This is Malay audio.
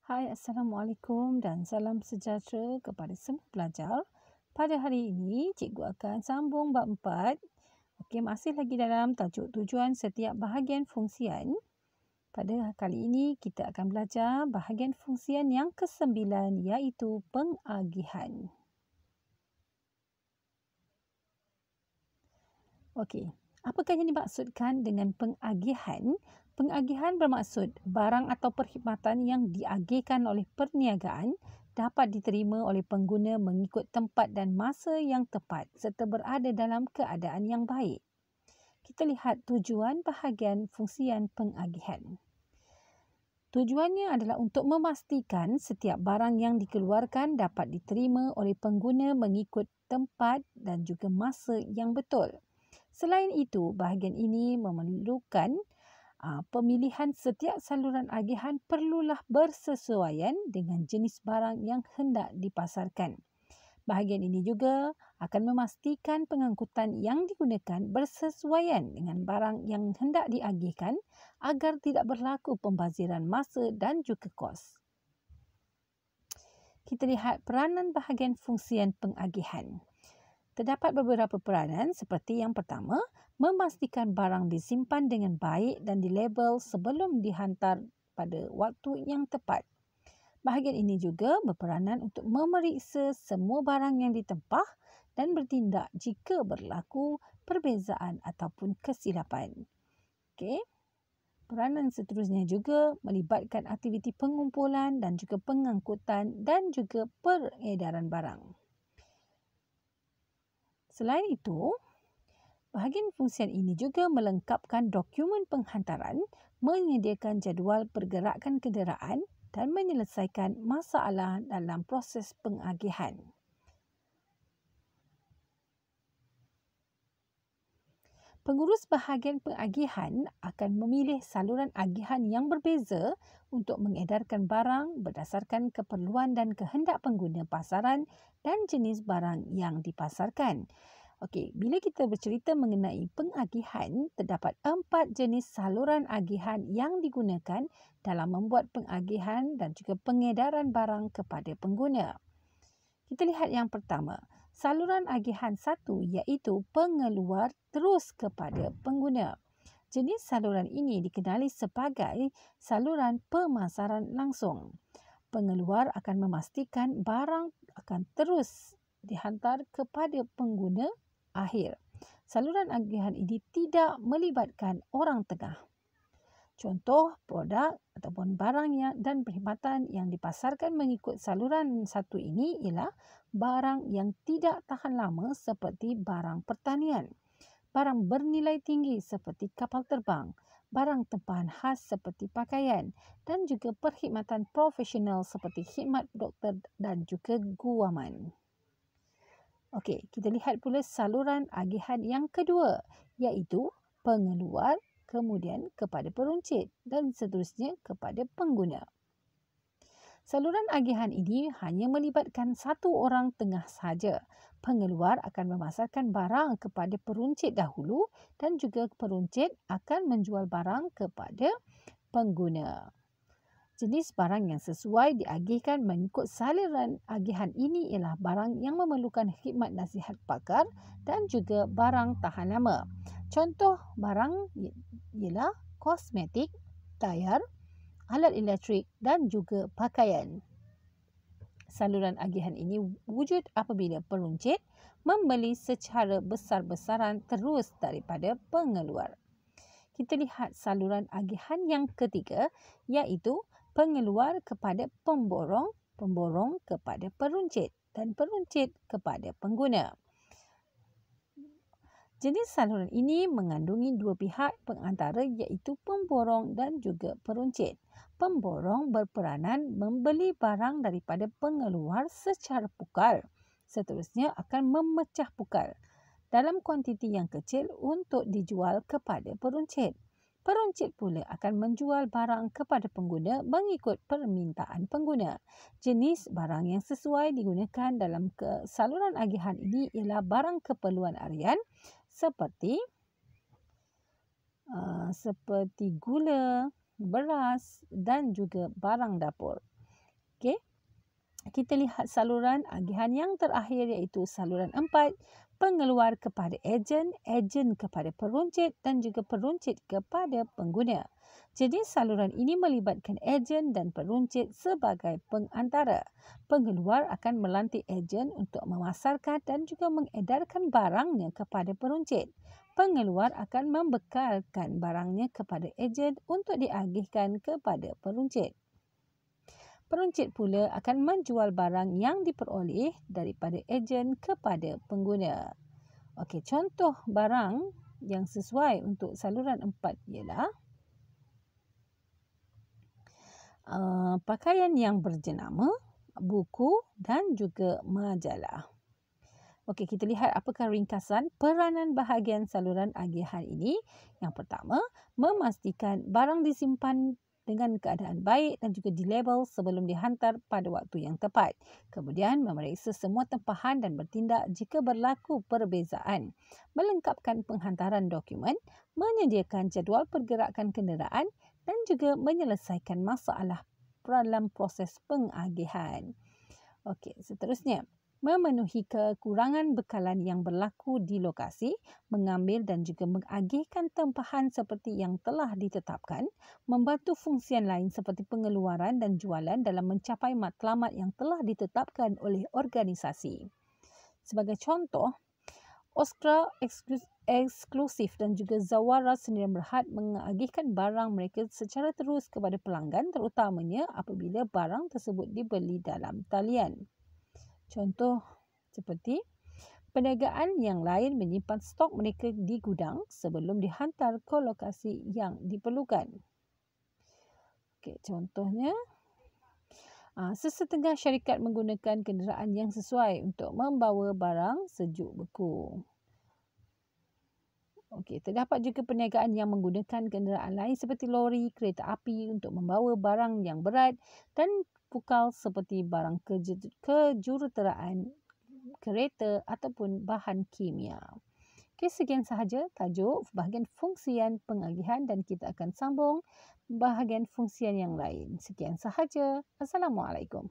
Hai, Assalamualaikum dan salam sejahtera kepada semua pelajar. Pada hari ini, cikgu akan sambung bab 4. Okey, masih lagi dalam tajuk tujuan setiap bahagian fungsian. Pada kali ini, kita akan belajar bahagian fungsian yang ke-9 iaitu pengagihan. Okey, apakah yang dimaksudkan dengan pengagihan? Pengagihan bermaksud barang atau perkhidmatan yang diagihkan oleh perniagaan dapat diterima oleh pengguna mengikut tempat dan masa yang tepat serta berada dalam keadaan yang baik. Kita lihat tujuan bahagian fungsian pengagihan. Tujuannya adalah untuk memastikan setiap barang yang dikeluarkan dapat diterima oleh pengguna mengikut tempat dan juga masa yang betul. Selain itu, bahagian ini memerlukan pemilihan setiap saluran agihan perlulah bersesuaian dengan jenis barang yang hendak dipasarkan. Bahagian ini juga akan memastikan pengangkutan yang digunakan bersesuaian dengan barang yang hendak diagihkan agar tidak berlaku pembaziran masa dan juga kos. Kita lihat peranan bahagian fungsian pengagihan. Terdapat beberapa peranan seperti yang pertama, memastikan barang disimpan dengan baik dan dilabel sebelum dihantar pada waktu yang tepat. Bahagian ini juga berperanan untuk memeriksa semua barang yang ditempah dan bertindak jika berlaku perbezaan ataupun kesilapan. Okey. Peranan seterusnya juga melibatkan aktiviti pengumpulan dan juga pengangkutan dan juga peredaran barang. Selain itu, bahagian fungsian ini juga melengkapkan dokumen penghantaran, menyediakan jadual pergerakan kenderaan dan menyelesaikan masalah dalam proses pengagihan. Pengurus bahagian pengagihan akan memilih saluran agihan yang berbeza untuk mengedarkan barang berdasarkan keperluan dan kehendak pengguna pasaran dan jenis barang yang dipasarkan. Okey, bila kita bercerita mengenai pengagihan, terdapat 4 jenis saluran agihan yang digunakan dalam membuat pengagihan dan juga pengedaran barang kepada pengguna. Kita lihat yang pertama, saluran agihan 1 iaitu pengeluar terus kepada pengguna. Jenis saluran ini dikenali sebagai saluran pemasaran langsung. Pengeluar akan memastikan barang akan terus dihantar kepada pengguna akhir. Saluran agihan ini tidak melibatkan orang tengah. Contoh produk ataupun barang dan perkhidmatan yang dipasarkan mengikut saluran 1 ini ialah barang yang tidak tahan lama seperti barang pertanian, barang bernilai tinggi seperti kapal terbang, barang tempahan khas seperti pakaian dan juga perkhidmatan profesional seperti khidmat doktor dan juga guaman. Okey, kita lihat pula saluran agihan yang kedua iaitu pengeluar kemudian kepada peruncit dan seterusnya kepada pengguna. Saluran agihan ini hanya melibatkan satu orang tengah sahaja. Pengeluar akan memasarkan barang kepada peruncit dahulu dan juga peruncit akan menjual barang kepada pengguna. Jenis barang yang sesuai diagihkan mengikut saluran agihan ini ialah barang yang memerlukan khidmat nasihat pakar dan juga barang tahan lama. Contoh barang ialah kosmetik, tayar, alat elektrik dan juga pakaian. Saluran agihan ini wujud apabila peruncit membeli secara besar-besaran terus daripada pengeluar. Kita lihat saluran agihan yang ketiga iaitu pengeluar kepada pemborong, pemborong kepada peruncit dan peruncit kepada pengguna. Jenis saluran ini mengandungi dua pihak pengantara iaitu pemborong dan juga peruncit. Pemborong berperanan membeli barang daripada pengeluar secara pukal. Seterusnya akan memecah pukal dalam kuantiti yang kecil untuk dijual kepada peruncit. Peruncit pula akan menjual barang kepada pengguna mengikut permintaan pengguna. Jenis barang yang sesuai digunakan dalam saluran agihan ini ialah barang keperluan harian seperti gula, beras dan juga barang dapur. Okey. Kita lihat saluran agihan yang terakhir iaitu saluran 4, pengeluar kepada ejen, ejen kepada peruncit dan juga peruncit kepada pengguna. Jadi saluran ini melibatkan ejen dan peruncit sebagai pengantara. Pengeluar akan melantik ejen untuk memasarkan dan juga mengedarkan barangnya kepada peruncit. Pengeluar akan membekalkan barangnya kepada ejen untuk diagihkan kepada peruncit. Peruncit pula akan menjual barang yang diperoleh daripada ejen kepada pengguna. Okey, contoh barang yang sesuai untuk saluran 4 ialah pakaian yang berjenama, buku dan juga majalah. Okey, kita lihat apakah ringkasan peranan bahagian saluran agihan ini. Yang pertama, memastikan barang disimpan dengan keadaan baik dan juga dilabel sebelum dihantar pada waktu yang tepat. Kemudian, memeriksa semua tempahan dan bertindak jika berlaku perbezaan. Melengkapkan penghantaran dokumen, menyediakan jadual pergerakan kenderaan dan juga menyelesaikan masalah dalam proses pengagihan. Okey, seterusnya. Memenuhi kekurangan bekalan yang berlaku di lokasi, mengambil dan juga mengagihkan tempahan seperti yang telah ditetapkan, membantu fungsian lain seperti pengeluaran dan jualan dalam mencapai matlamat yang telah ditetapkan oleh organisasi. Sebagai contoh, Ostra eksklusif dan juga Zawara Sendirian Berhad mengagihkan barang mereka secara terus kepada pelanggan, terutamanya apabila barang tersebut dibeli dalam talian. Contoh seperti perniagaan yang lain menyimpan stok mereka di gudang sebelum dihantar ke lokasi yang diperlukan. Okey, contohnya sesetengah syarikat menggunakan kenderaan yang sesuai untuk membawa barang sejuk beku. Okey, terdapat juga perniagaan yang menggunakan kenderaan lain seperti lori, kereta api untuk membawa barang yang berat dan pukal seperti barang kejuruteraan, kereta ataupun bahan kimia. Okey, sekian sahaja tajuk bahagian fungsian pengagihan dan kita akan sambung bahagian fungsian yang lain. Sekian sahaja. Assalamualaikum.